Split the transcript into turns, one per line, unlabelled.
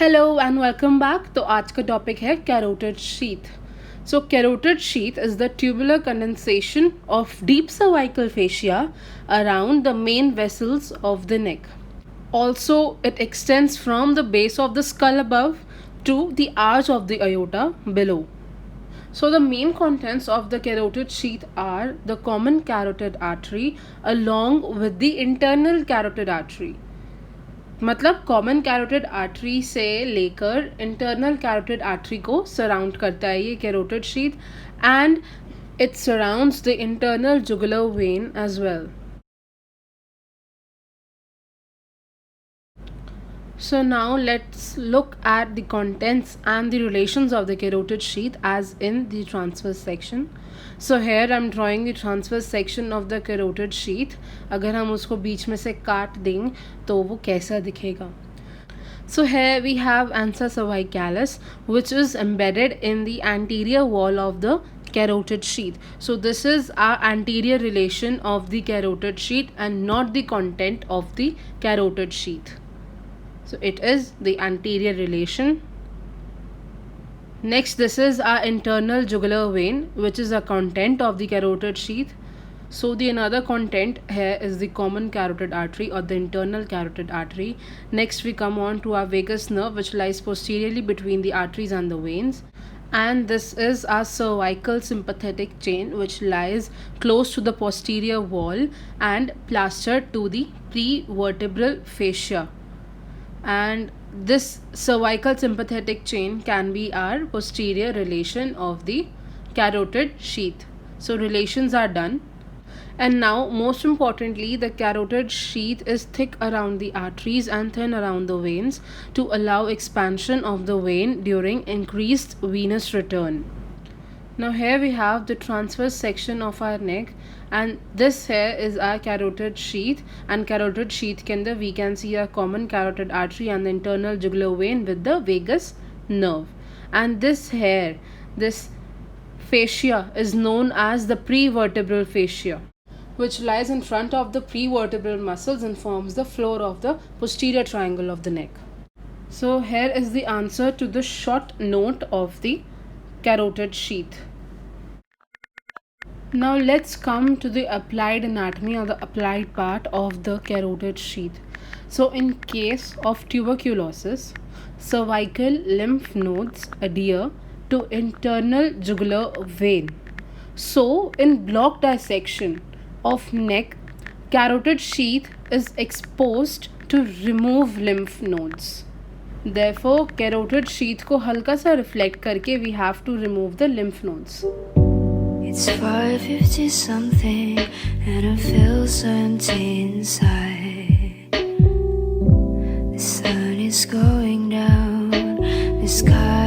Hello and welcome back. तो आज का टॉपिक है carotid sheath. So carotid sheath is the tubular condensation of deep cervical fascia around the main vessels of the neck. Also, it extends from the base of the skull above to the arch of the aorta below. So the main contents of the carotid sheath are the common carotid artery along with the internal carotid artery. मतलब common carotid artery से लेकर internal carotid artery को surround करता है ये carotid sheath, and it surrounds the internal jugular vein as well. So now let's look at the contents and the relations of the carotid sheath as in the transverse section. So here I am drawing the transverse section of the carotid sheath. अगर हम उसको बीच में से काट दें तो वो कैसा दिखेगा. So here we have ansa cervicalis, which is embedded in the anterior wall of the carotid sheath. So this is our anterior relation of the carotid sheath and not the content of the carotid sheath. So it is the anterior relation. Next, this is our internal jugular vein, which is a content of the carotid sheath. So the another content here is the common carotid artery or the internal carotid artery. Next, we come on to our vagus nerve, which lies posteriorly between the arteries and the veins. And this is our cervical sympathetic chain, which lies close to the posterior wall and plastered to the prevertebral fascia. And this cervical sympathetic chain can be our posterior relation of the carotid sheath. So relations are done. And now, most importantly, the carotid sheath is thick around the arteries and thin around the veins to allow expansion of the vein during increased venous return. Now here we have the transverse section of our neck, and this here is our carotid sheath, and carotid sheath के अंदर we can see a common carotid artery and the internal jugular vein with the vagus nerve. And this here, this fascia is known as the prevertebral fascia, which lies in front of the prevertebral muscles and forms the floor of the posterior triangle of the neck. So here is the answer to the short note of the carotid sheath. Now let's come to the applied anatomy or the applied part of the carotid sheath. So in case of tuberculosis, cervical lymph nodes adhere to internal jugular vein. So in block dissection of neck, carotid sheath is exposed to remove lymph nodes. Therefore, carotid sheath को हल्का सा reflect करके we have to remove the lymph nodes.
It's 5:50 something and it feels empty inside. The sun is going down, the sky